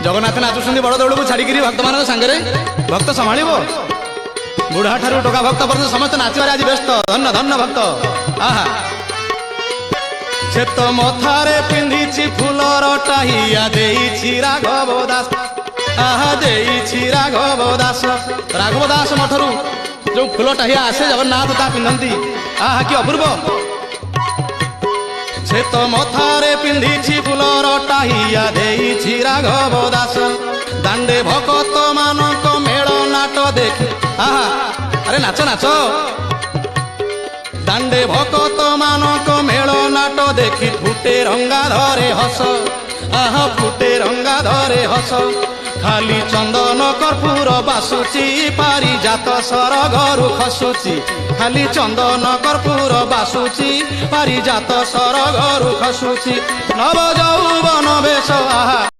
जगन्नाथ नाचुंट बड़ दौड़ को छाड़ी भक्त मान सांगे भक्त संभाल बुढ़ा ठारू टोका भक्त पर्यटन समस्त नाचबार आज व्यस्त धन्य धन्य भक्त आहा से तो मथारे पिंधि फूलर टाहिया देइछि राघव दास आहा देइछि राघव दास मठरू जो फूल टाहिया आसे जगन्नाथ ता पिंधती आहा कि अपूर्व से तो मथारे पिंधि फूलर टाहिया देइछि राघव दास दांडे भक्त मानक मेल नाट देखि आहा अरे नाच नाच दांडे भक्त मानक मेल नाट देखि फुटे रंगा धरे हस आहा फुटे रंगा धरे हस खाली चंदन कर्पूर बासुची पारिजात सरगरु खसुची खाली चंदन कर्पूर बासुची पारिजात सरगरु खसुची नव यौवन बेश आहा